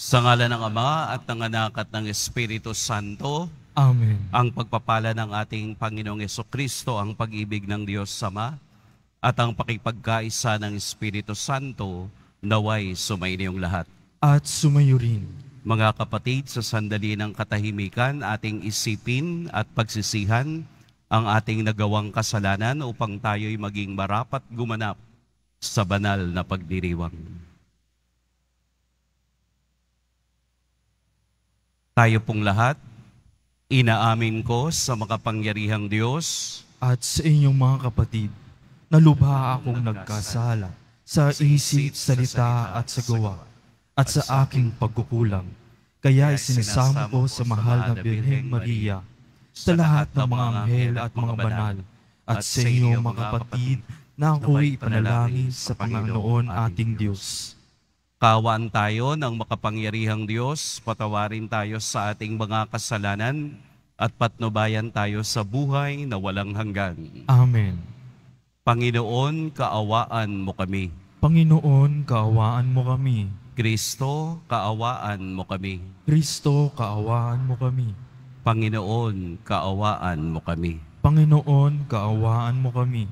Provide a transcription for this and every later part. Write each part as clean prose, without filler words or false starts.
Sa ngalan ng Ama at ng Anak at ng Espiritu Santo, Amen. ang pagpapala ng ating Panginoong Jesucristo, ang pag-ibig ng Diyos Ama, at ang pakipagkaisa ng Espiritu Santo, naway sumainiyong lahat. At sumayo rin. Mga kapatid, sa sandali ng katahimikan, ating isipin at pagsisihan ang ating nagawang kasalanan upang tayo'y maging marapat gumanap sa banal na pagdiriwang. Tayo pong lahat, inaamin ko sa makapangyarihang Diyos At sa inyong mga kapatid, na lubha akong nagkasala sa isip, salita at sa gawa, at sa aking pagkukulang. Kaya isinasamo ko sa mahal na Birheng Maria, sa lahat ng mga anghel at mga banal, at sa inyong mga kapatid, na ako'y ipanalangin sa Panginoon ating Diyos. Kaawaan tayo ng makapangyarihang Diyos, patawarin tayo sa ating mga kasalanan at patnubayan tayo sa buhay na walang hanggan. Amen. Panginoon, kaawaan mo kami. Panginoon, kaawaan mo kami. Kristo, kaawaan mo kami. Kristo, kaawaan mo kami. Panginoon, kaawaan mo kami. Panginoon, kaawaan mo kami.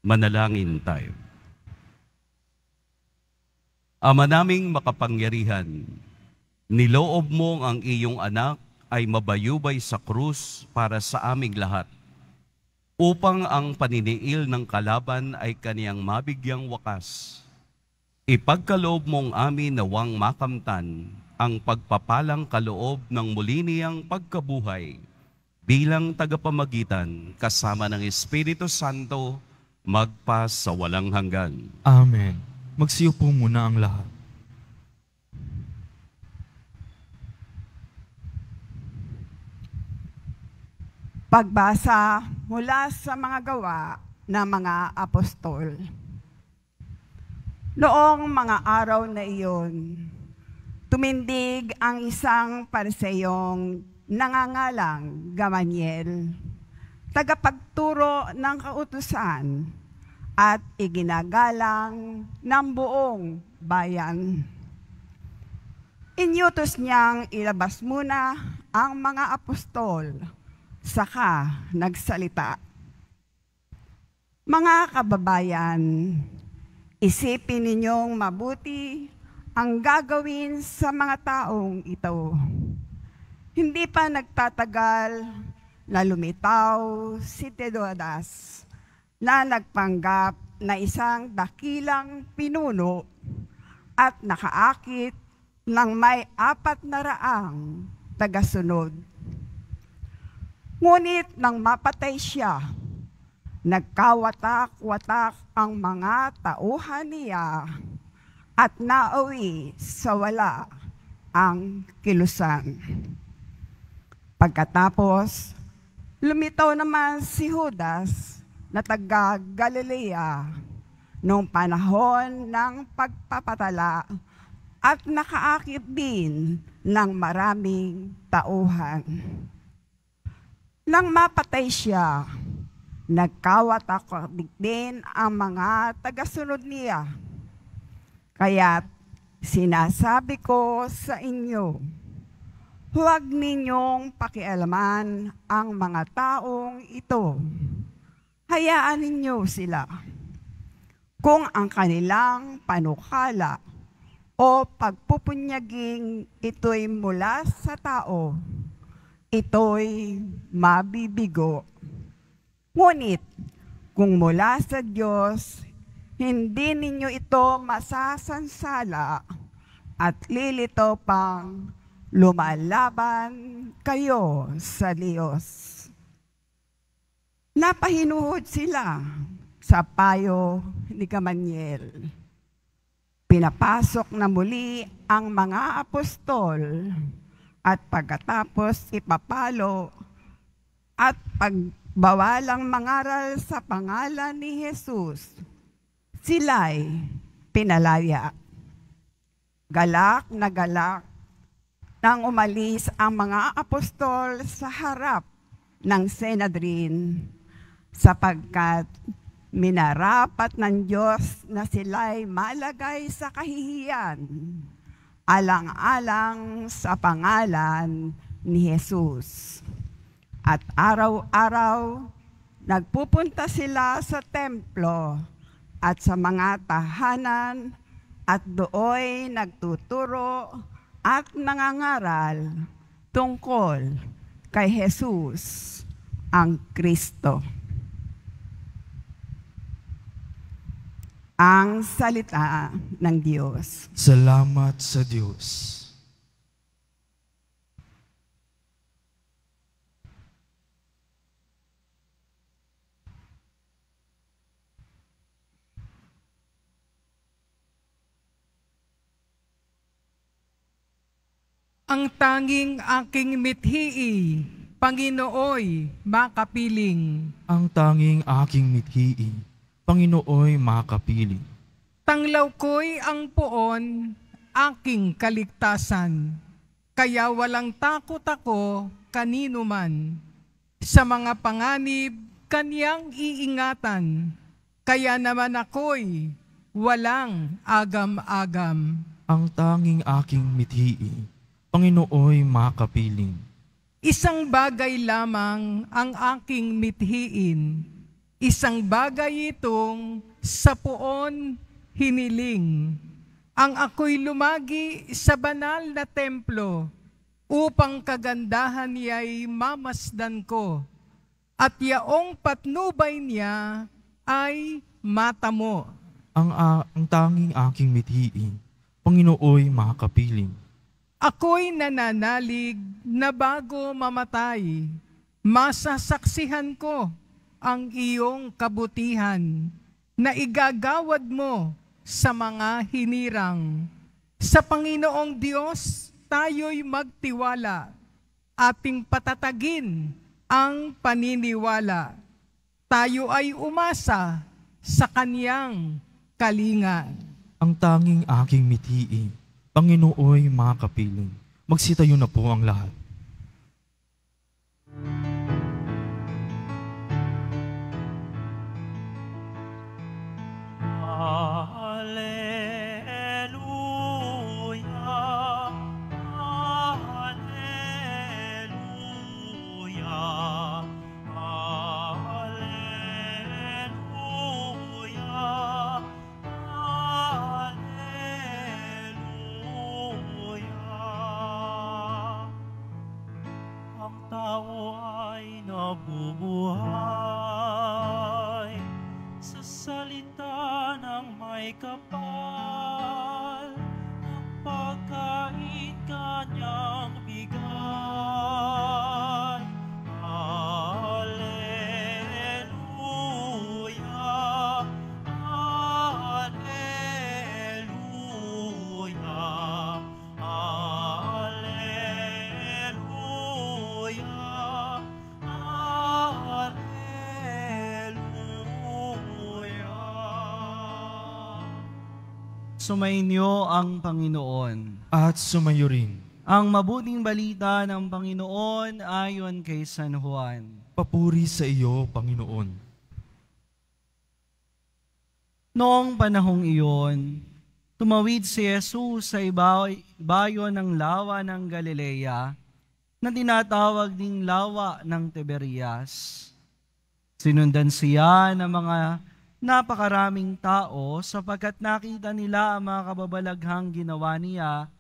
Manalangin tayo. Ama naming makapangyarihan, niloob mo ang iyong anak ay mabayubay sa krus para sa aming lahat, upang ang paniniil ng kalaban ay kaniyang mabigyang wakas. Ipagkaloob mong amin nawang makamtan ang pagpapalang kaloob ng muli niyang pagkabuhay bilang tagapamagitan kasama ng Espiritu Santo magpa sa walang hanggan. Amen. Magsiupo muna ang lahat. Pagbasa mula sa mga gawa ng mga apostol. Noong mga araw na iyon, tumindig ang isang Pariseyong nangangalang Gamaliel, tagapagturo ng kautusan at iginagalang ng buong bayan. Inyutos niyang ilabas muna ang mga apostol, saka nagsalita. Mga kababayan, isipin ninyong mabuti ang gagawin sa mga taong ito. Hindi pa nagtatagal na lumitaw si Teudas, na nagpanggap na isang dakilang pinuno at nakaakit ng may 400 tagasunod. Ngunit nang mapatay siya, nagkawatak-watak ang mga tauhan niya at nauwi sa wala ang kilusan. Pagkatapos, lumitaw naman si Judas na taga Galilea noong panahon ng pagpapatala at nakaakit din ng maraming tauhan. Nang mapatay siya, nagkawatak din ang mga tagasunod niya. Kaya't sinasabi ko sa inyo, huwag ninyong pakialaman ang mga taong ito. Hayaan ninyo sila. Kung ang kanilang panukala o pagpupunyaging ito'y mula sa tao, ito'y mabibigo. Ngunit kung mula sa Diyos, hindi ninyo ito masasansala at lilito pang lumalaban kayo sa Diyos. Napahinuhod sila sa payo ni Gamaliel. Pinapasok na muli ang mga apostol at pagkatapos ipapalo at pagbawalang mangaral sa pangalan ni Jesus, sila'y pinalaya. Galak na galak nang umalis ang mga apostol sa harap ng Sanhedrin, sapagkat minarapat ng Diyos na sila'y malagay sa kahihiyan alang-alang sa pangalan ni Jesus. At araw-araw, nagpupunta sila sa templo at sa mga tahanan at dooy nagtuturo at nangangaral tungkol kay Jesus ang Kristo. Ang salita ng Diyos. Salamat sa Diyos. Ang tanging aking mithi, Panginooy makapiling. Ang tanging aking mithi, Panginooy makapiling. Tanglaw ko'y ang poon, aking kaligtasan. Kaya walang takot ako kanino man. Sa mga panganib, kaniyang iingatan. Kaya naman ako'y walang agam-agam. Ang tanging aking mithi, Panginooy makapiling. Isang bagay lamang ang aking mithiin. Isang bagay itong sa poon hiniling. Ang ako'y lumagi sa banal na templo upang kagandahan niya'y mamasdan ko. At yaong patnubay niya ay matamo. Ang tanging aking mithi, Panginooy makapiling. Ako'y nananalig na bago mamatay, masasaksihan ko ang iyong kabutihan na igagawad mo sa mga hinirang. Sa Panginoong Diyos, tayo'y magtiwala, ating patatagin ang paniniwala. Tayo ay umasa sa Kaniyang kalinga. Ang tanging aking mithi, Panginooy makapiling. Magsitayo na po ang lahat. nabubuhay sa salita ng may kapal, ang pagkain kanyang bigay. Alleluia, Alleluia, Sumainyo ang Panginoon. At sumayo rin. Ang mabuting balita ng Panginoon ayon kay San Juan. Papuri sa iyo, Panginoon. Noong panahong iyon, tumawid si Jesus sa ibayo ng lawa ng Galilea na tinatawag ding lawa ng Tiberias. Sinundan siya ng mga napakaraming tao sapagkat nakita nila ang mga kababalaghang ginawa niya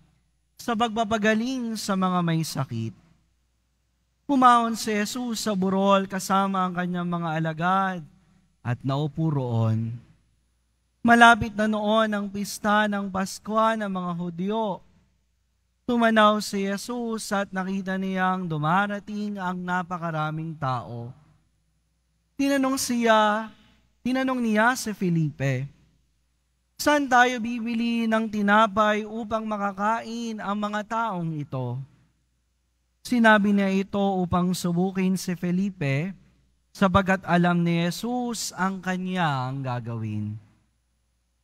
sa pagpapagaling sa mga may sakit. Pumahon si Jesus sa burol kasama ang kanyang mga alagad at naupo roon. Malapit na noon ang pista ng Paskwa ng mga Hudyo. Tumanaw si Jesus at nakita niyang dumarating ang napakaraming tao. Tinanong niya si Felipe, "Saan tayo bibili ng tinapay upang makakain ang mga taong ito?" Sinabi niya ito upang subukin si Felipe, sabagat alam ni Jesus ang kanyang gagawin.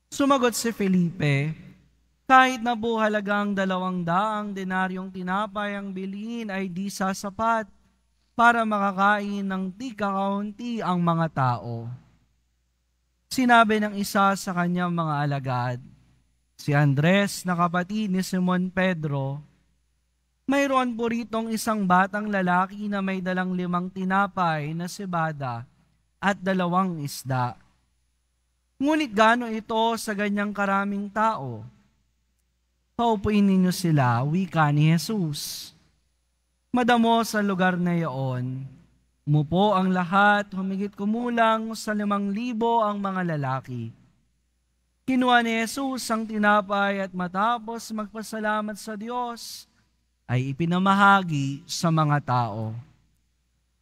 Sumagot si Felipe, "Kahit na po halagang 200 denaryong tinapay ang bilhin ay di sasapat para makakain ng tika-kaunti ang mga tao." Sinabi ng isa sa kanyang mga alagad, si Andres na kapatid ni Simon Pedro, mayroon po ritong isang batang lalaki na may dalang 5 tinapay na sibada at 2 isda. Ngunit gaano ito sa ganyang karaming tao? Paupuin ninyo sila, wika ni Jesus. Madamo sa lugar na iyon, umupo ang lahat, humigit kumulang sa 5,000 ang mga lalaki. Kinuha ni Jesus ang tinapay at matapos magpasalamat sa Diyos, ay ipinamahagi sa mga tao.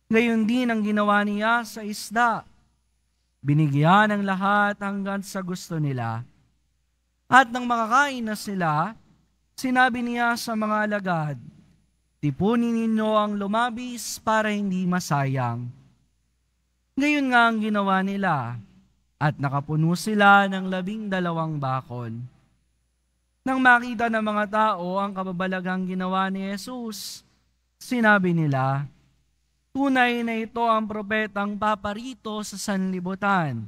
Gayon din ang ginawa niya sa isda. Binigyan ang lahat hanggang sa gusto nila. At nang makakain na sila, sinabi niya sa mga alagad, tipunin ninyo ang lumabis para hindi masayang. Ngayon nga ang ginawa nila, at nakapuno sila ng 12 bakol. Nang makita ng mga tao ang kababalaghang ginawa ni Jesus, sinabi nila, tunay na ito ang propetang paparito sa sanlibutan.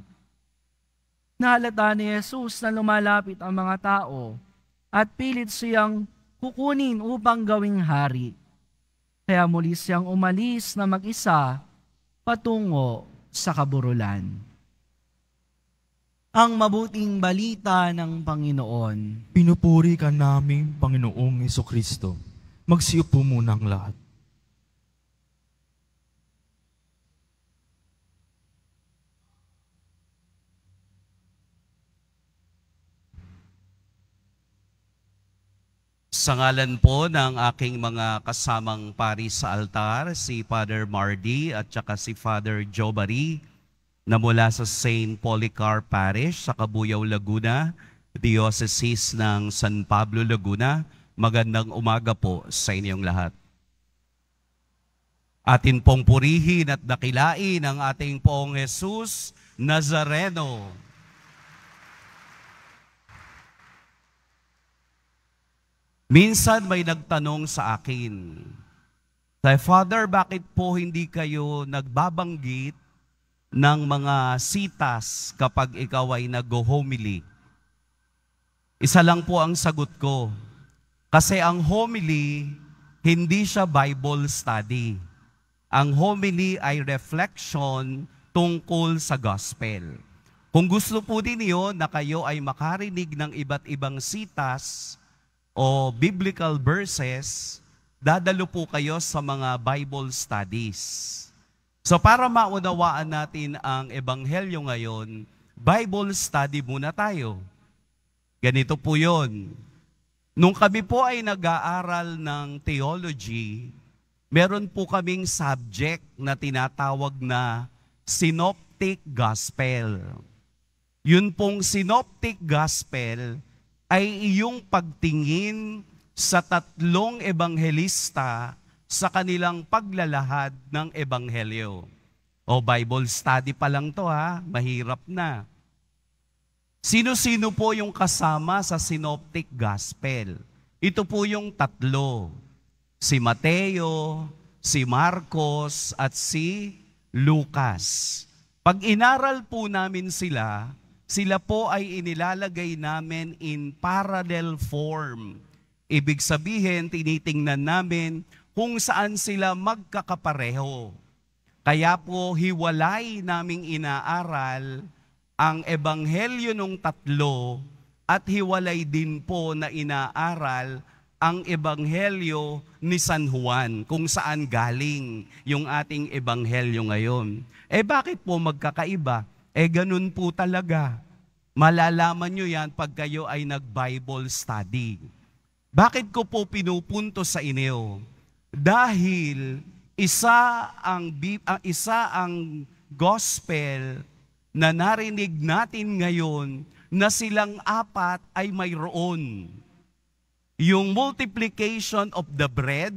Nahalata ni Jesus na lumalapit ang mga tao at pilit siyang kukunin upang gawing hari. Kaya muli siyang umalis na mag-isa patungo sa kaburulan. Ang mabuting balita ng Panginoon. Pinupuri ka namin, Panginoong Hesukristo. Magsiupo muna ang lahat. Sa ngalan po ng aking mga kasamang pari sa altar, si Father Mardy at saka si Father Jobari, na mula sa St. Polycarp Parish sa Cabuyao, Laguna, Diocese ng San Pablo, Laguna. Magandang umaga po sa inyong lahat. Atin pong purihin at dakilain ang ating Poong Jesus Nazareno. Minsan may nagtanong sa akin, Father, bakit po hindi kayo nagbabanggit ng mga sitas kapag ikaw ay nag-homily? Isa lang po ang sagot ko. Kasi ang homily, hindi siya Bible study. Ang homily ay reflection tungkol sa gospel. Kung gusto po din niyo na kayo ay makarinig ng iba't ibang sitas o biblical verses, dadalo po kayo sa mga Bible studies. So para maunawaan natin ang Ebanghelyo ngayon, Bible study muna tayo. Ganito po yun. Nung kami po ay nag-aaral ng theology, meron po kaming subject na tinatawag na Synoptic Gospel. Yun pong Synoptic Gospel ay iyong pagtingin sa 3 ebanghelista sa kanilang paglalahad ng Ebanghelyo. O Bible study pa lang to ha, mahirap na. Sino-sino po yung kasama sa Synoptic Gospel? Ito po yung 3. Si Mateo, si Marcos, at si Lucas. Pag inaral po namin sila, sila po ay inilalagay namin in parallel form. Ibig sabihin, tinitingnan namin kung saan sila magkakapareho. Kaya po hiwalay naming inaaral ang Ebanghelyo ng 3 at hiwalay din po na inaaral ang Ebanghelyo ni San Juan, kung saan galing yung ating Ebanghelyo ngayon. Bakit po magkakaiba? Ganun po talaga. Malalaman nyo yan pag kayo ay nag-Bible study. Bakit ko po pinupunto sa inyo? Dahil isa ang gospel na narinig natin ngayon na silang 4 ay mayroon. Yung multiplication of the bread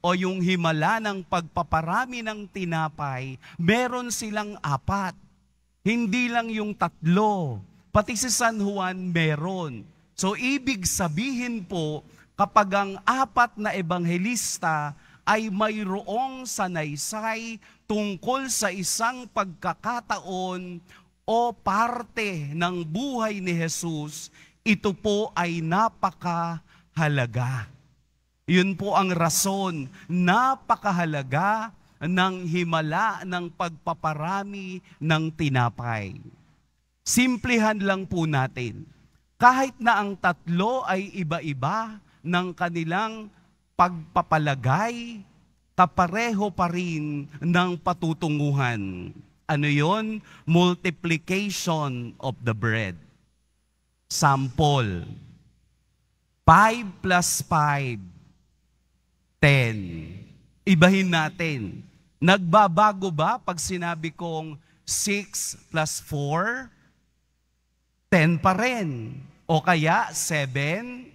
o yung himala ng pagpaparami ng tinapay, meron silang 4. Hindi lang yung 3. Pati si San Juan meron. So ibig sabihin po, kapag ang 4 na ebanghelista ay mayroong sanaysay tungkol sa isang pagkakataon o parte ng buhay ni Jesus, ito po ay napakahalaga. Yun po ang rason, napakahalaga ng himala ng pagpaparami ng tinapay. Simplihan lang po natin. Kahit na ang tatlo ay iba-iba ng kanilang pagpapalagay, kapareho pa rin ng patutunguhan. Ano yon? Multiplication of the bread. Sample. 5 plus 5, 10. Ibahin natin. Nagbabago ba pag sinabi kong 6 plus 4? 10 pa rin. O kaya 7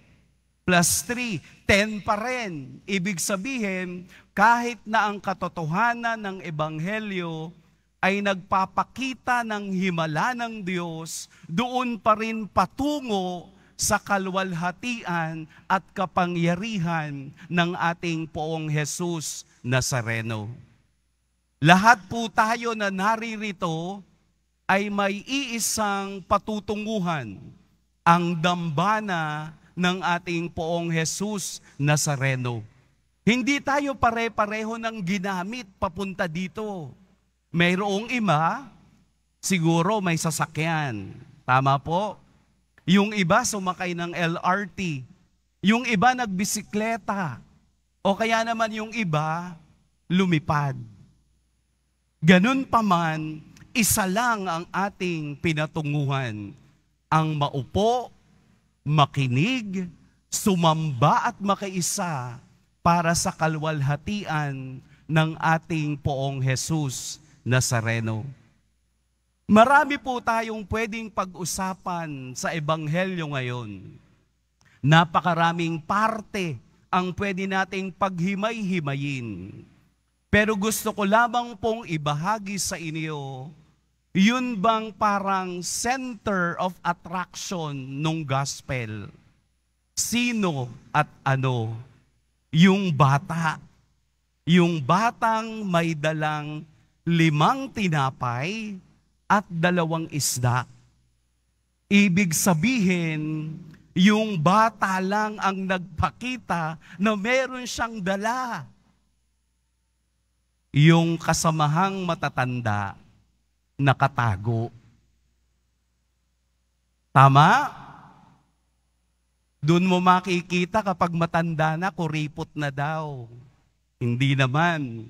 plus 3, 10 pa rin. Ibig sabihin, kahit na ang katotohanan ng Ebanghelyo ay nagpapakita ng himala ng Diyos, doon pa rin patungo sa kalwalhatian at kapangyarihan ng ating Poong Jesus Nazareno. Lahat po tayo na naririto ay may iisang patutunguhan, ang dambana ng ating Poong Jesus Nazareno. Hindi tayo pare-pareho ng ginamit papunta dito. Mayroong iba, siguro may sasakyan. Tama po? Yung iba sumakay ng LRT. Yung iba nagbisikleta. O kaya naman yung iba lumipad. Ganun pa man, isa lang ang ating pinatunguhan. Ang maupo, makinig, sumamba at makiisa para sa kalwalhatian ng ating Poong Jesus Nazareno. Marami po tayong pwedeng pag-usapan sa Ebanghelyo ngayon. Napakaraming parte ang pwede nating paghimay-himayin. Pero gusto ko lamang pong ibahagi sa inyo, yun bang parang center of attraction ng gospel? Sino at ano? Yung bata. Yung batang may dalang 5 tinapay at 2 isda. Ibig sabihin, yung bata lang ang nagpakita na meron siyang dala. Yung kasamahang matatanda, nakatago. Tama? Doon mo makikita kapag matanda na, kuripot na daw. Hindi naman.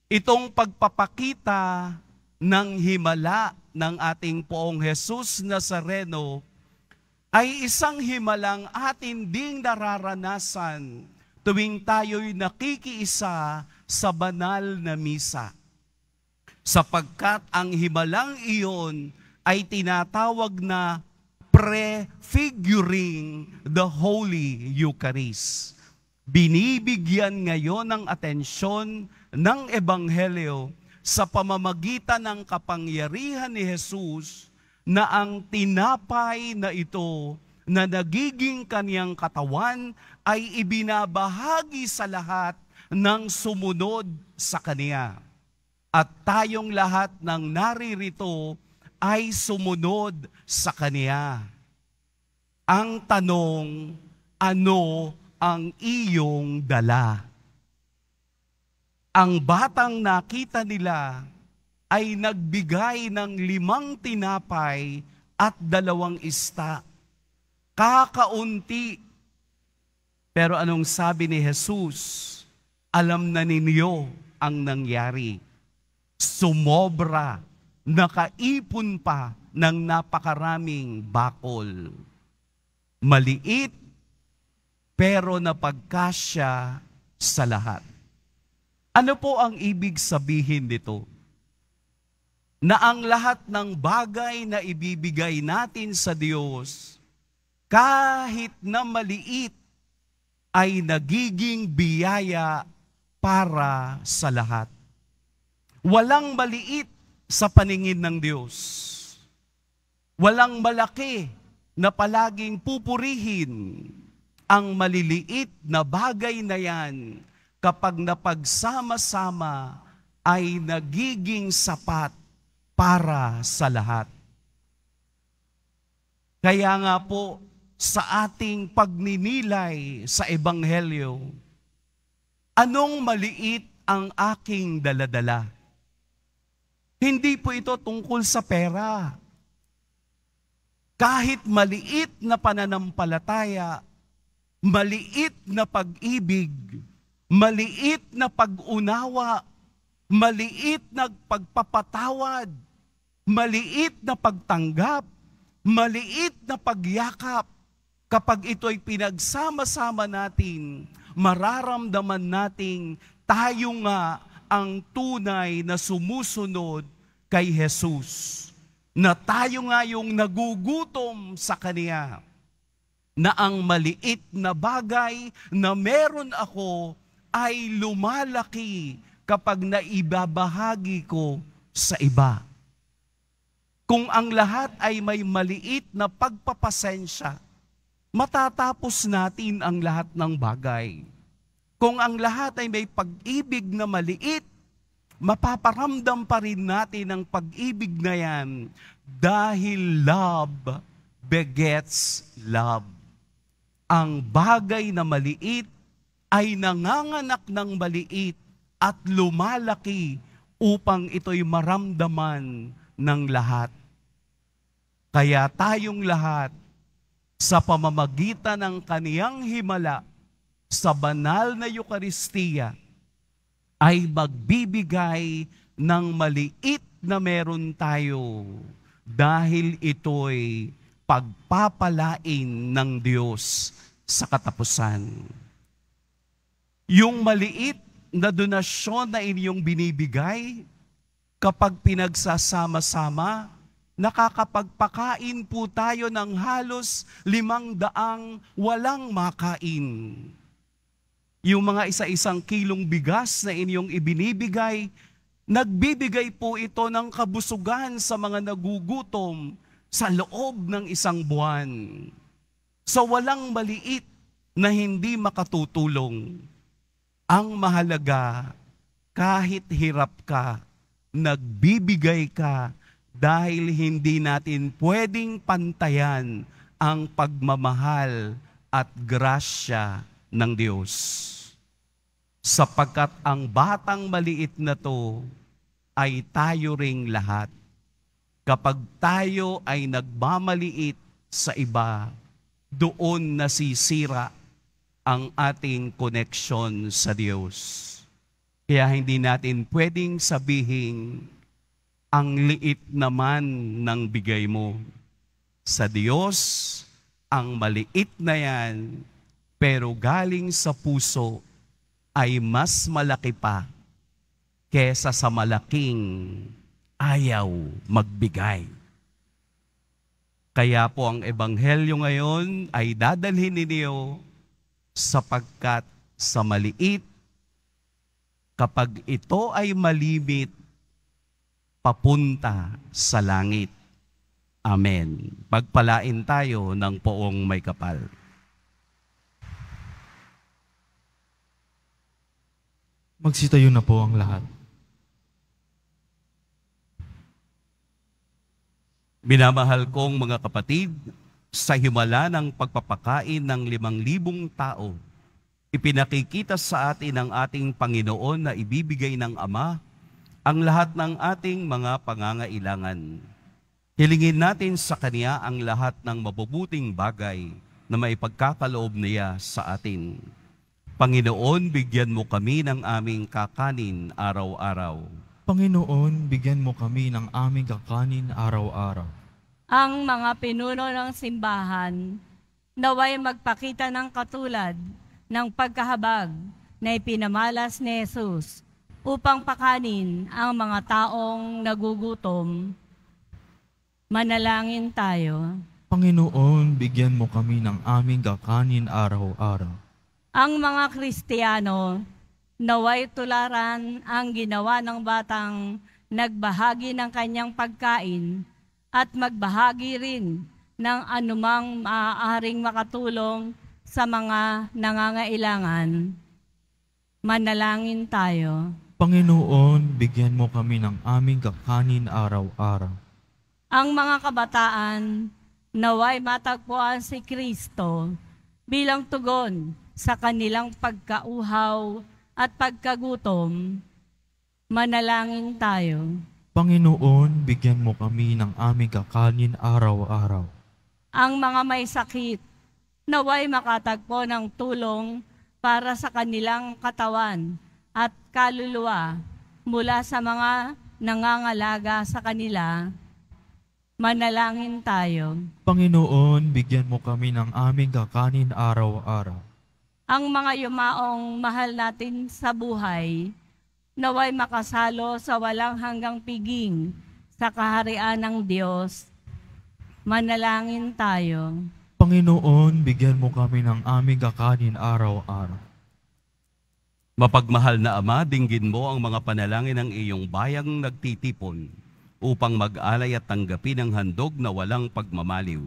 Itong pagpapakita ng himala ng ating Poong Jesus Nazareno ay isang himalang atin ding nararanasan tuwing tayo'y nakikiisa sa banal na misa. Sapagkat ang himalang iyon ay tinatawag na prefiguring the Holy Eucharist. Binibigyan ngayon ng atensyon ng Ebanghelyo sa pamamagitan ng kapangyarihan ni Jesus na ang tinapay na ito na nagiging kaniyang katawan ay ibinabahagi sa lahat ng sumunod sa kaniya. At tayong lahat ng naririto ay sumunod sa kaniya. Ang tanong, ano ang iyong dala? Ang batang nakita nila ay nagbigay ng 5 tinapay at 2 isda. Kakaunti. Pero anong sabi ni Jesus? Alam na ninyo ang nangyari. Sumobra, nakaipon pa ng napakaraming bakol. Maliit, pero napagkasya sa lahat. Ano po ang ibig sabihin nito? Na ang lahat ng bagay na ibibigay natin sa Diyos, kahit na maliit, ay nagiging biyaya para sa lahat. Walang maliit sa paningin ng Diyos. Walang malaki na palaging pupurihin. Ang maliliit na bagay na yan, kapag napagsama-sama, ay nagiging sapat para sa lahat. Kaya nga po, sa ating pagninilay sa Ebanghelyo. Anong maliit ang aking daladala? Hindi po ito tungkol sa pera. Kahit maliit na pananampalataya, maliit na pag-ibig, maliit na pag-unawa, maliit na pagpapatawad, maliit na pagtanggap, maliit na pagyakap, kapag ito'y pinagsama-sama natin, mararamdaman nating tayo nga ang tunay na sumusunod kay Jesus. Na tayo nga yung nagugutom sa Kanya. Na ang maliit na bagay na meron ako ay lumalaki kapag naibabahagi ko sa iba. Kung ang lahat ay may maliit na pagpapasensya, matatapos natin ang lahat ng bagay. Kung ang lahat ay may pag-ibig na maliit, mapaparamdam pa rin natin ang pag-ibig na yan dahil love begets love. Ang bagay na maliit ay nanganganak ng maliit at lumalaki upang ito'y maramdaman ng lahat. Kaya tayong lahat, sa pamamagitan ng kaniyang himala sa banal na Eucharistia, ay magbibigay ng maliit na meron tayo dahil ito'y pagpapalain ng Diyos sa katapusan. Yung maliit na donasyon na inyong binibigay, kapag pinagsasama-sama, nakakapagpakain po tayo ng halos 500 walang makain. Yung mga isa-isang kilong bigas na inyong ibinibigay, nagbibigay po ito ng kabusugan sa mga nagugutom sa loob ng isang buwan. Sa walang maliit na hindi makatutulong. Ang mahalaga, kahit hirap ka, nagbibigay ka dahil hindi natin pwedeng pantayan ang pagmamahal at grasya ng Diyos. Sapagkat ang batang maliit na to ay tayo ring lahat. Kapag tayo ay nagmamaliit sa iba, doon nasisira ang ating koneksyon sa Diyos. Kaya hindi natin pwedeng sabihin, ang liit naman ng bigay mo. Sa Diyos, ang maliit na yan, pero galing sa puso, ay mas malaki pa kesa sa malaking ayaw magbigay. Kaya po ang Ebanghelyo ngayon ay dadalhin ninyo sapagkat sa maliit, kapag ito ay malimit, papunta sa langit. Amen. Pagpalain tayo ng poong may kapal. Magsitayo na po ang lahat. Minamahal kong mga kapatid, sa himala ng pagpapakain ng 5,000 tao, ipinakikita sa atin ng ating Panginoon na ibibigay ng Ama ang lahat ng ating mga pangangailangan. Hilingin natin sa Kanya ang lahat ng mabubuting bagay na maipagkakaloob niya sa atin. Panginoon, bigyan mo kami ng aming kakanin araw-araw. Panginoon, bigyan mo kami ng aming kakanin araw-araw. Ang mga pinuno ng simbahan, naway magpakita ng katulad ng pagkahabag na ipinamalas ni Jesus upang pakanin ang mga taong nagugutom. Manalangin tayo. Panginoon, bigyan mo kami ng aming kakanin araw-araw. Ang mga Kristiyano, naway tularan ang ginawa ng batang nagbahagi ng kanyang pagkain at magbahagi rin ng anumang maaaring makatulong sa mga nangangailangan. Manalangin tayo. Panginoon, bigyan mo kami ng aming kakanin araw-araw. Ang mga kabataan, Naway matagpuan si Kristo bilang tugon sa kanilang pagkauhaw at pagkagutom. Manalangin tayo. Panginoon, bigyan mo kami ng aming kakanin araw-araw. Ang mga may sakit, naway makatagpo ng tulong para sa kanilang katawan at kaluluwa mula sa mga nangangalaga sa kanila. Manalangin tayo. Panginoon, bigyan mo kami ng aming kakanin araw-araw. Ang mga yumaong mahal natin sa buhay, naway makasalo sa walang hanggang piging sa kaharian ng Diyos. Manalangin tayo. Panginoon, bigyan mo kami ng aming kakanin araw-araw. Mapagmahal na Ama, dinggin mo ang mga panalangin ng iyong bayang nagtitipon upang mag-alay at tanggapin ang handog na walang pagmamaliw,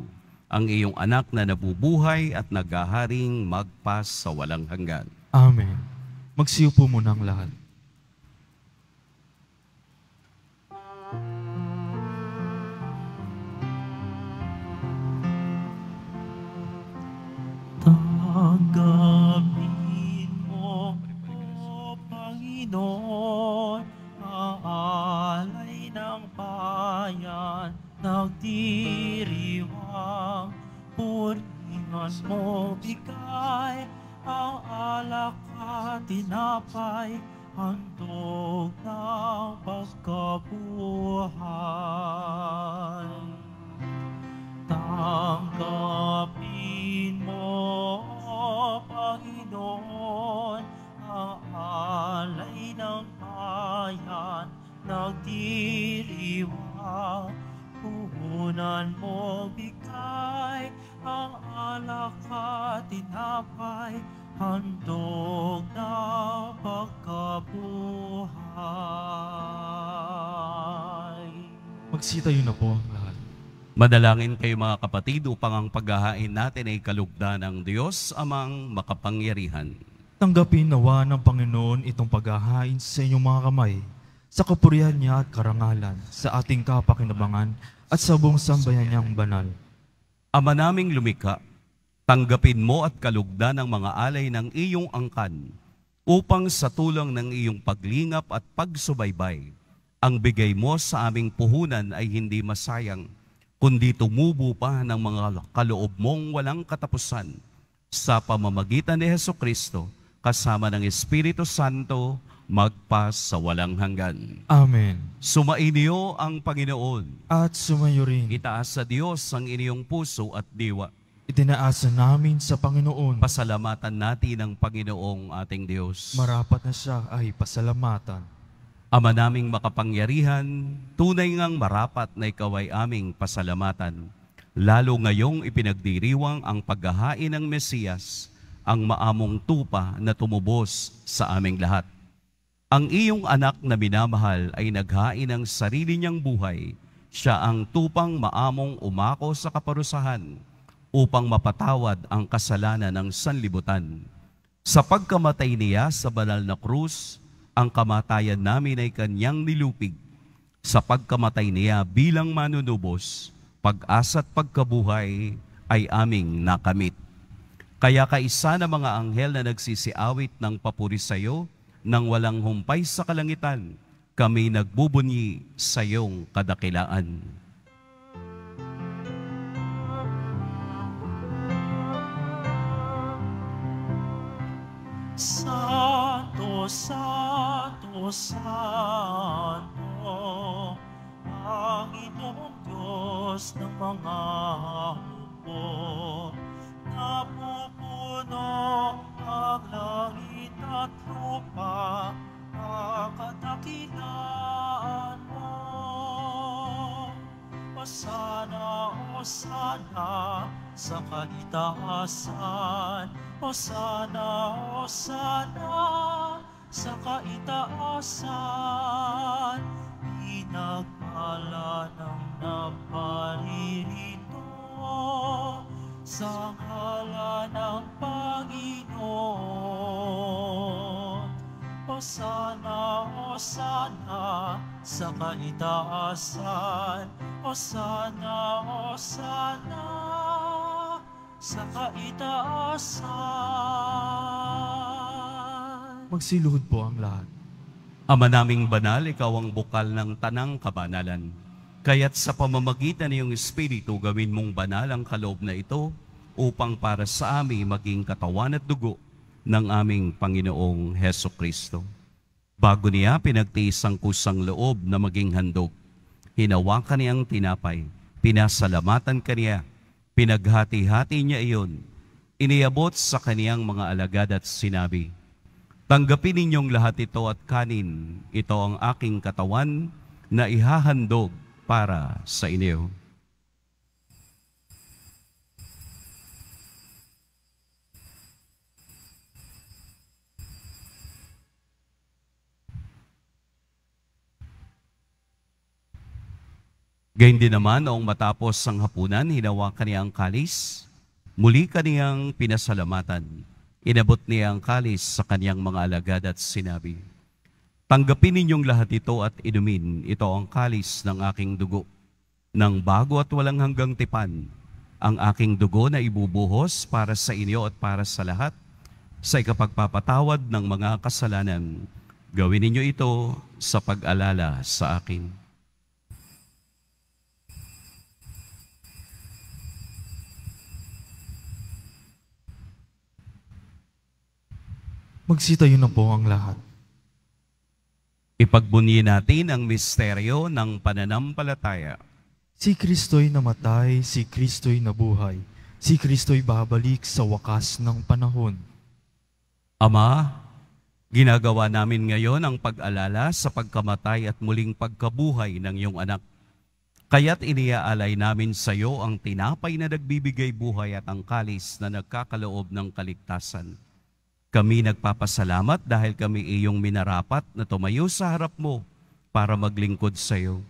ang iyong anak na nabubuhay at naghaharing magpas sa walang hanggan. Amen. Magsiupo muna ang lahat. Tanggapin mo, O Panginoon, ang alay ng bayan, nagdiriwang, puringan mo bigay, ang alak at tinapay, handog ng pagkabuhay. Tanggapin mo, O Panginoon, ang alay ng bayan, nagdiriwang, puhunan mo bigay, ang alak at tinapay, handog na pagkabuhay. Magsitayo na po ang lahat. Madalangin kayo mga kapatid upang ang paghahain natin ay kalugdan ng Diyos amang makapangyarihan. Tanggapin nawa ng Panginoon itong paghahain sa inyong mga kamay, sa kapurihan niya at karangalan, sa ating kapakinabangan at sa buong sambayan niyang banal. Ama naming lumikha, tanggapin mo at kalugdan ang mga alay ng iyong angkan, upang sa tulong ng iyong paglingap at pagsubaybay, ang bigay mo sa aming puhunan ay hindi masayang, kundi tumubo pa ng mga kaloob mong walang katapusan, sa pamamagitan ni Hesukristo, kasama ng Espiritu Santo, magpas sa walang hanggan. Amen. Sumainyo ang Panginoon. At sumayo rin. Itaas sa Diyos ang inyong puso at diwa. Itinaasa namin sa Panginoon. Pasalamatan natin ang Panginoong ating Diyos. Marapat na siya ay pasalamatan. Ama naming makapangyarihan, tunay ngang marapat na ikaw ay aming pasalamatan. Lalo ngayong ipinagdiriwang ang paghahain ng Mesiyas, ang maamong tupa na tumubos sa aming lahat. Ang iyong anak na minamahal ay naghain ng sarili niyang buhay. Siya ang tupang maamong umako sa kaparusahan upang mapatawad ang kasalanan ng sanlibutan. Sa pagkamatay niya sa banal na krus, ang kamatayan namin ay kanyang nilupig. Sa pagkamatay niya bilang manunubos, pag-asa at pagkabuhay ay aming nakamit. Kaya kaisa na mga anghel na nagsisiawit ng papuri sa iyo, nang walang humpay sa kalangitan, kami nagbubunyi sa iyong kadakilaan. Santo, Santo, Santo, Panginoong Diyos ng mga hukbo, napupuno ang langit at lupa, ang kadakilaan mo. Hosana, Hosana, sa kaitaasan, Hosana, Hosana, sa kaitaasan, pinagpala ng naparirito, sa ngalan ng Panginoon. Hosana, Hosana, sa kaitaasan, Hosana, Hosana, sa kaitaasan. Magsiluhod po ang lahat. Ama naming banal, ikaw ang bukal ng tanang kabanalan. Kaya't sa pamamagitan ng iyong Espiritu, gawin mong banal ang kaloob na ito upang para sa amin maging katawan at dugo ng aming Panginoong Heso Kristo. Bago niya pinagtiis ang kusang loob na maging handog, hinawakan niyang tinapay, pinasalamatan kaniya, pinaghati-hati niya iyon, iniabot sa kaniyang mga alagad at sinabi, "Tanggapin ninyong lahat ito at kanin, ito ang aking katawan na ihahandog para sa inyo." Gayun din naman, noong matapos ang hapunan, hinawakan niya ang kalis, muli kaniyang pinasalamatan. Inabot niya ang kalis sa kaniyang mga alagad at sinabi, "Tanggapin ninyong lahat ito at inumin, ito ang kalis ng aking dugo, ng bago at walang hanggang tipan, ang aking dugo na ibubuhos para sa inyo at para sa lahat, sa ikapagpapatawad ng mga kasalanan. Gawin ninyo ito sa pag-alala sa akin." Magsitayo na po ang lahat. Ipagbunyi natin ang misteryo ng pananampalataya. Si Kristo'y namatay, si Kristo'y nabuhay, si Kristo'y babalik sa wakas ng panahon. Ama, ginagawa namin ngayon ang pag-alala sa pagkamatay at muling pagkabuhay ng iyong anak. Kaya't iniaalay namin sa iyo ang tinapay na nagbibigay buhay at ang kalis na nagkakaloob ng kaligtasan. Kami nagpapasalamat dahil kami iyong minarapat na tumayo sa harap mo para maglingkod sa iyo.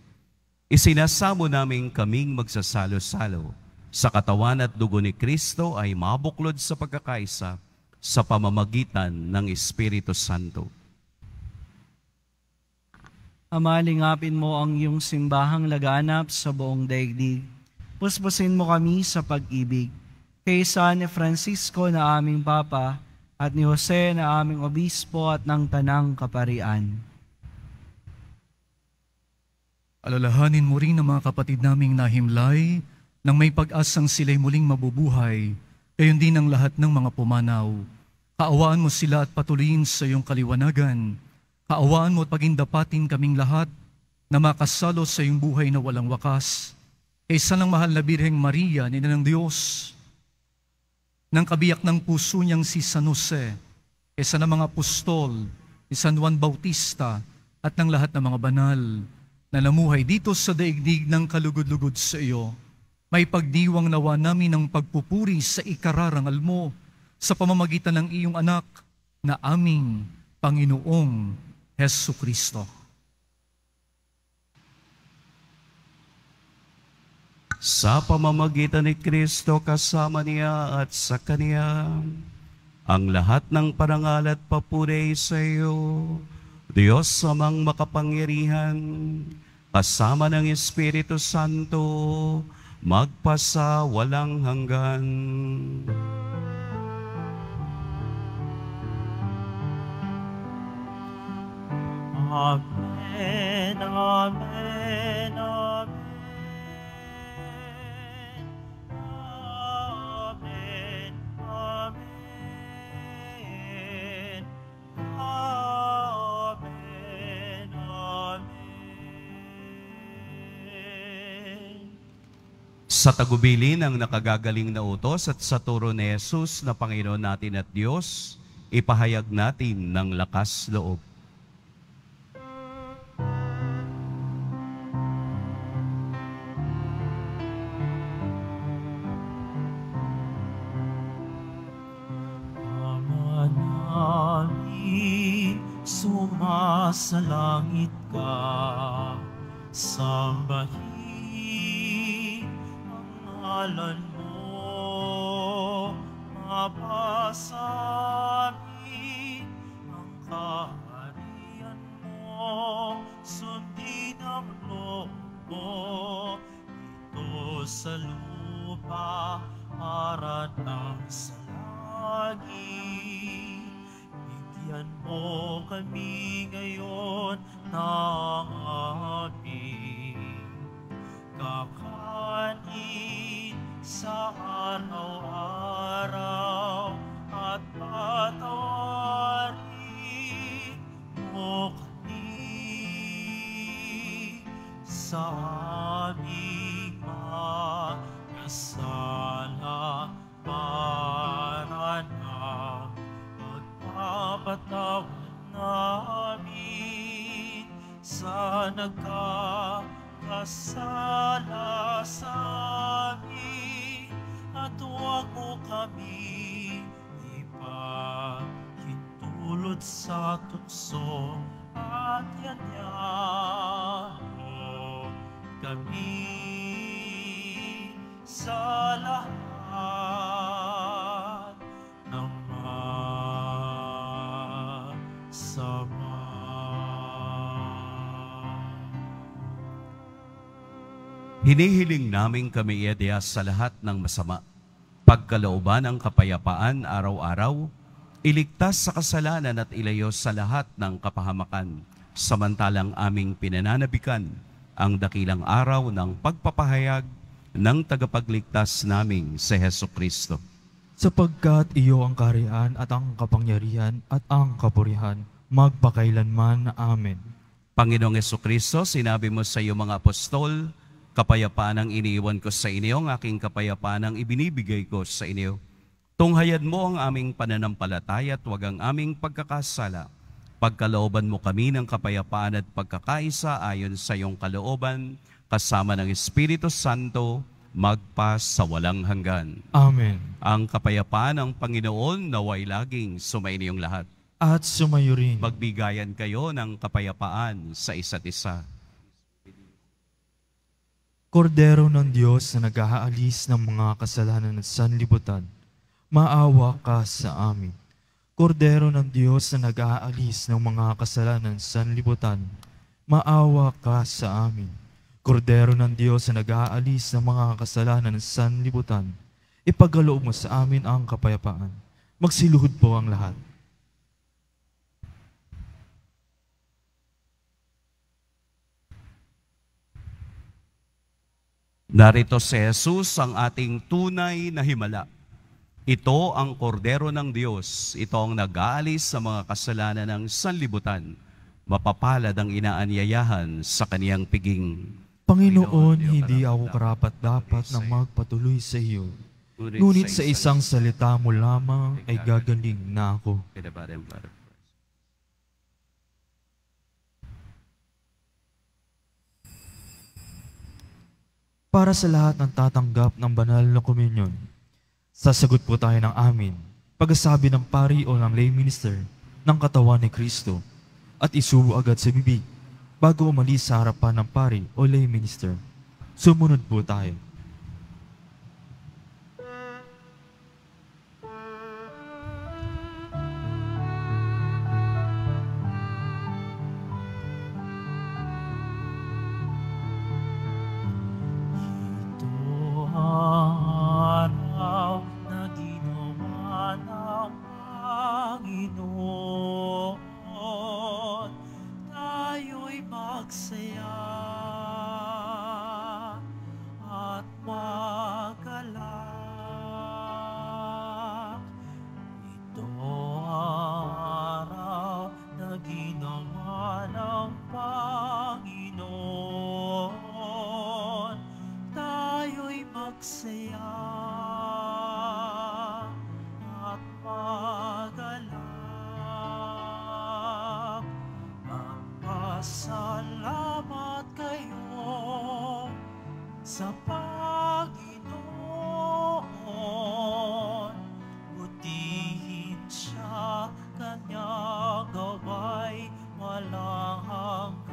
Isinasamo namin kaming magsasalo-salo sa katawan at dugo ni Kristo ay mabuklod sa pagkakaisa sa pamamagitan ng Espiritu Santo. Ama, lingapin mo ang iyong simbahang laganap sa buong daigdig. Puspusin mo kami sa pag-ibig. Kaysa ni Francisco na aming Papa, at ni Jose na aming obispo at ng tanang kaparian. Alalahanin mo rin ang mga kapatid naming nahimlay nang may pag-asang sila'y muling mabubuhay, gayon din ang lahat ng mga pumanaw. Kaawaan mo sila at patuloyin sa iyong kaliwanagan. Kaawaan mo at pagindapatin kaming lahat na makasalo sa iyong buhay na walang wakas. Kaysa ng mahal na Birheng Maria, Ina ng Diyos, ng kabiyak ng puso niyang si San Jose, kaysa ng mga apostol, ni San Juan Bautista, at ng lahat ng mga banal na namuhay dito sa daigdig ng kalugod-lugod sa iyo, may pagdiwang nawa namin ng pagpupuri sa ikararangal mo sa pamamagitan ng iyong anak na aming Panginoong Hesu Kristo. Sa pamamagitan ni Kristo kasama niya at sa Kaniya, ang lahat ng parangal at papuri sa iyo, Diyos amang makapangyarihan, kasama ng Espiritu Santo, magpasa walang hanggan. Amen, amen, amen. Sa tagubilin ng nakagagaling na utos at sa turo ni Jesus na Panginoon natin at Diyos, ipahayag natin ng lakas loob. Ama namin, sumasalangit ka, sambahin ngalan mo, mapasamin ang kaharian mo, sundin ang loob mo, ito sa lupa para kami ngayon ng aming kakanin sa araw-araw at patawarin mo kami sa aming mga kasala para na magpapatawad namin sa nagkakasala sa amin, at huwag mo kami ipahintulot sa tukso, at yanyan mo kami sa lahat ng masama. Hinihiling namin kami iadya sa lahat ng masama, pagkalooban ng kapayapaan araw-araw, iligtas sa kasalanan at ilayo sa lahat ng kapahamakan, samantalang aming pinananabikan ang dakilang araw ng pagpapahayag ng tagapagligtas naming si Hesu Kristo. Sapagkat iyo ang kaharian at ang kapangyarihan at ang kapurihan, magpakailanman. Amen. Panginoong Hesu Kristo, sinabi mo sa iyo mga apostol, kapayapaan ang iniiwan ko sa inyo, ang aking kapayapaan ang ibinibigay ko sa inyo. Tunghayan mo ang aming pananampalataya at huwag ang aming pagkakasala. Pagkalooban mo kami ng kapayapaan at pagkakaisa ayon sa iyong kalooban, kasama ng Espiritu Santo, magpa sa walang hanggan. Amen. Ang kapayapaan ng Panginoon naway laging sumainyong lahat. At sumayo rin. Magbigayan kayo ng kapayapaan sa isa't isa. Kordero ng Diyos na nag-aalis ng mga kasalanan at sanlibutan, maawa ka sa amin. Kordero ng Diyos na nag-aalis ng mga kasalanan at sanlibutan, maawa ka sa amin. Kordero ng Diyos na nag-aalis ng mga kasalanan at sanlibutan, ipagaloob mo sa amin ang kapayapaan. Magsiluhod po ang lahat. Narito si Jesus, ang ating tunay na himala. Ito ang kordero ng Diyos. Ito ang nag-aalis sa mga kasalanan ng sanlibutan. Mapapalad ang inaanyayahan sa kaniyang piging. Panginoon, hindi ako karapat-dapat na magpatuloy sa iyo. Ngunit sa isang salita mo lamang ay gagaling na ako. Para sa lahat ng tatanggap ng banal na komunyon, sasagot po tayo ng amin, pagkasabi ng pari o ng lay minister ng katawan ni Kristo, at isubo agad sa bibig bago umalis sa harapan ng pari o lay minister. Sumunod po tayo. Salamat kayo sa Panginoon. Butihin siya, kanyang gaway walang hanggan.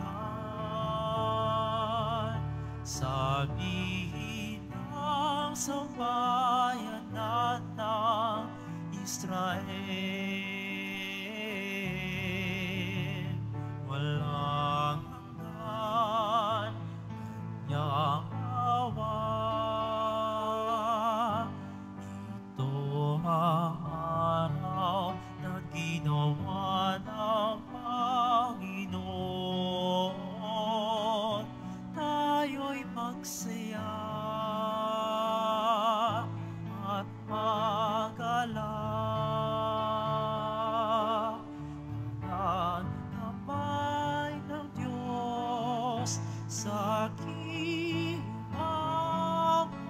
Sabihin ng sambayan at ng Israel, walang hanggan kanyang awa. Ito ang araw na ginawa ng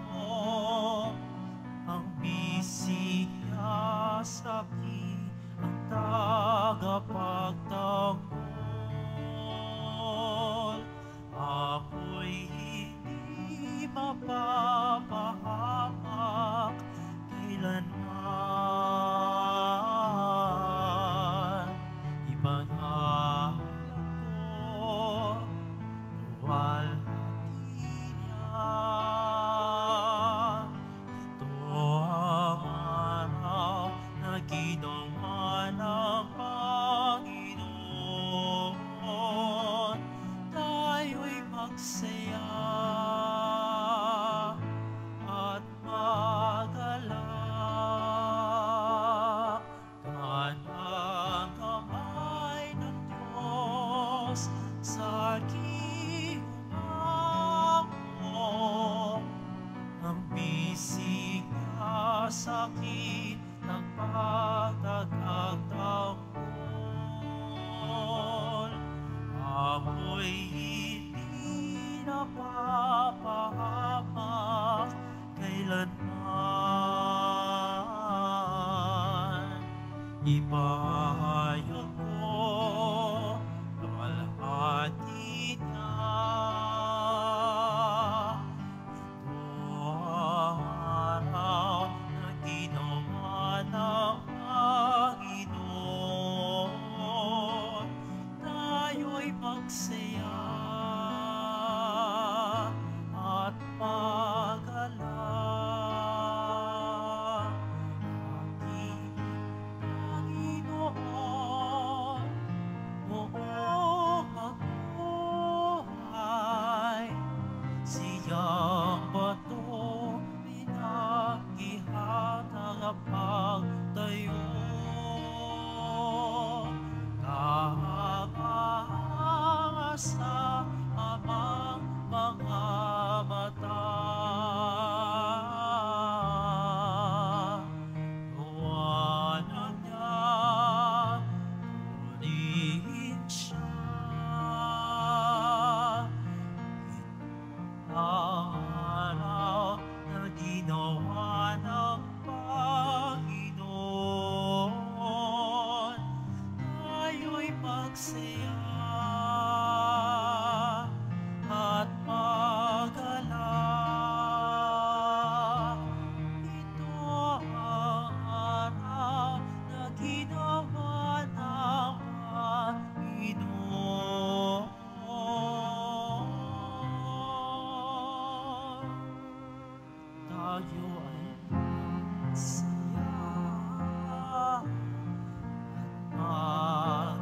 mo, ang bisiya sa akin, ang tagapagtanggol. Ako'y hindi mapapahamak kailanman. Ipangalan ko, luwalhati niya. Ito ang araw na ginawa ng Panginoon. Tayo'y magsaya at magalak. Kanang kamay ng Diyos sa aking umako. Ang bisig niya sa akin ng pagtagagtanggol. Ako'y hindi napapahamak kailanman. Ipahayag ko, luwalhati niya. Ito ang araw na ginawa ng Panginoon. Tayo'y magsaya at magalak. Ating Panginoon, buong mabuhay. Siyang bato pinakihatag ang pagtayo. Kahanga sa amang mga mata. Tuwanan niya, purihin siya. Ang araw na ginawa ng Panginoon. Tayo'y magsaya at magalak. Ito ang araw na ginawa ng Panginoon. Tayo ay magsaya at magalak.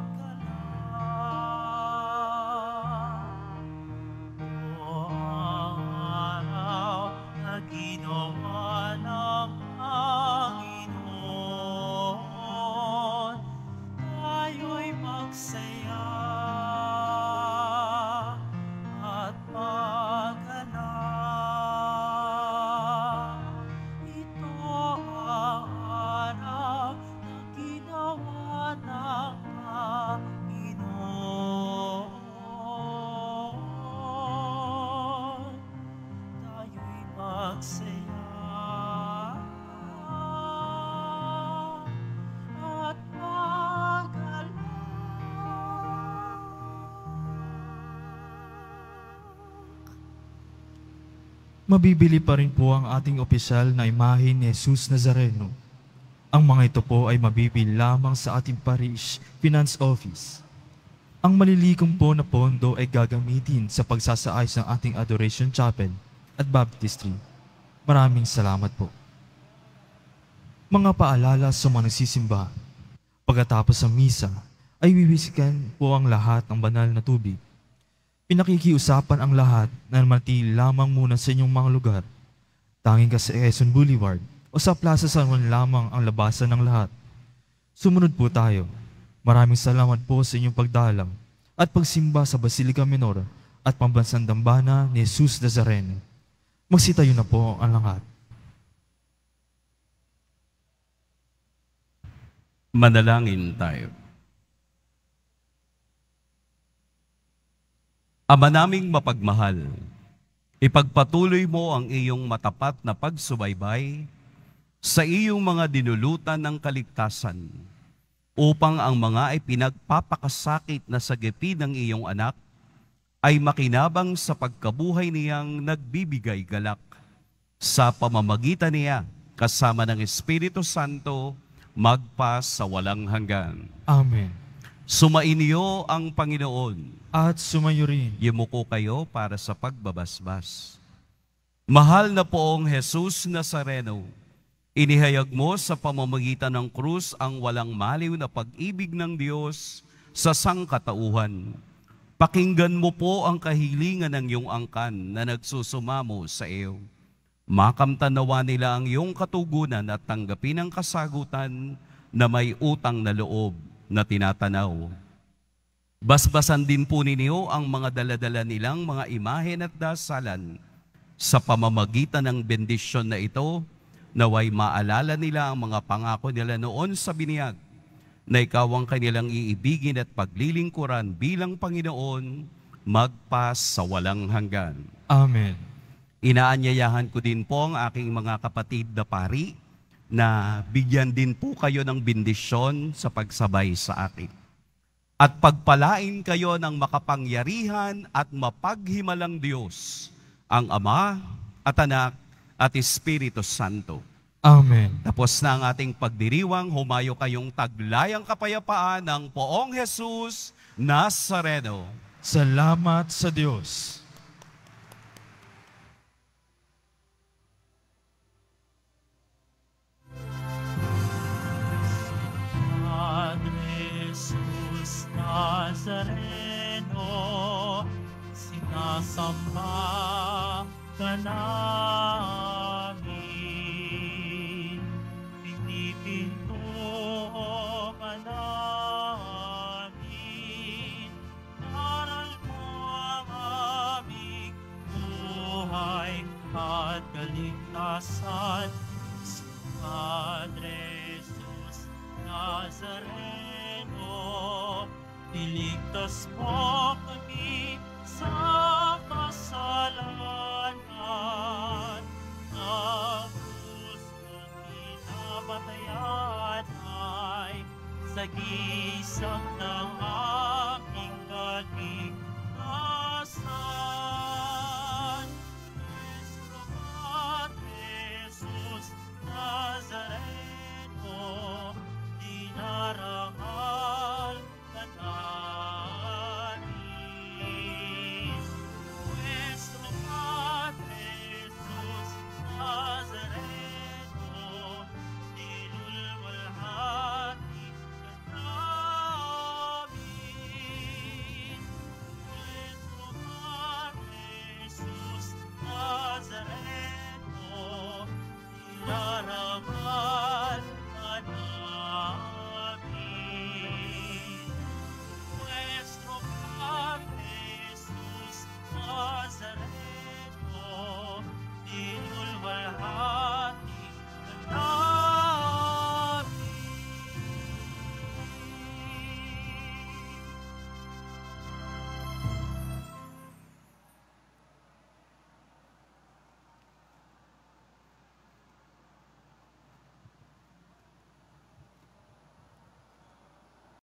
Ito ang araw na ginawa ng Panginoon. Tayo'y magsaya at magalak. Ito ang araw na ginawa ng Panginoon. Tayo'y magsaya at magalak. Mabibili pa rin po ang ating opisyal na imahe ni Jesus Nazareno. Ang mga ito po ay mabibili lamang sa ating parish finance office. Ang malilikom po na pondo ay gagamitin sa pagsasaayos ng ating Adoration Chapel at Baptistry. Maraming salamat po. Mga paalala sa mga nagsisimba. Pagkatapos ng misa, ay wiwisikan po ang lahat ng banal na tubig. Pinakikiusapan ang lahat na manatili lamang muna sa inyong mga lugar. Tanging ka sa Quezon Boulevard o sa Plaza San Juan lamang ang labasan ng lahat. Sumunod po tayo. Maraming salamat po sa inyong pagdalang at pagsimba sa Basilica Minor at Pambansang Dambana ni Jesus Nazareno. Magsitayo na po ang lahat. Manalangin tayo. Ama naming mapagmahal, ipagpatuloy mo ang iyong matapat na pagsubaybay sa iyong mga dinulutan ng kaligtasan upang ang mga ipinagpapakasakit na sagipi ng iyong anak ay makinabang sa pagkabuhay niyang nagbibigay galak. Sa pamamagitan niya, kasama ng Espiritu Santo, magpa sa walang hanggan. Amen. Sumainyo ang Panginoon. At sumayo rin. Yumuko kayo para sa pagbabasbas. Mahal na poong Jesus Nazareno, inihayag mo sa pamamagitan ng krus ang walang maliw na pag-ibig ng Diyos sa sangkatauhan. Pakinggan mo po ang kahilingan ng iyong angkan na nagsusumamo sa iyo. Makamtanawa nila ang iyong katugunan at tanggapin ang kasagutan na may utang na loob na tinatanaw. Basbasan din po ninyo ang mga daladala nilang mga imahen at dasalan. Sa pamamagitan ng bendisyon na ito, naway maalala nila ang mga pangako nila noon sa biniyag, na ikaw ang kanilang iibigin at paglilingkuran bilang Panginoon, magpas sa walang hanggan. Amen. Inaanyayahan ko din po ang aking mga kapatid na pari na bigyan din po kayo ng bendisyon sa pagsabay sa akin. At pagpalain kayo ng makapangyarihan at mapaghimalang Diyos, ang Ama at Anak at Espiritu Santo. Amen. Tapos na ang ating pagdiriwang, humayo kayong taglayang kapayapaan ng Poong Jesus Nazareno. Salamat sa Diyos. Padre Jesus Nazareno, sinasamba ka namin. Pinipinto ka namin. Aral mo ang aming buhay at kaligtasan. Si Padre Jesus Nazareno, iligtas mo kami sa kasalanan. Ang krus ng kinamatayan ay sagisang ng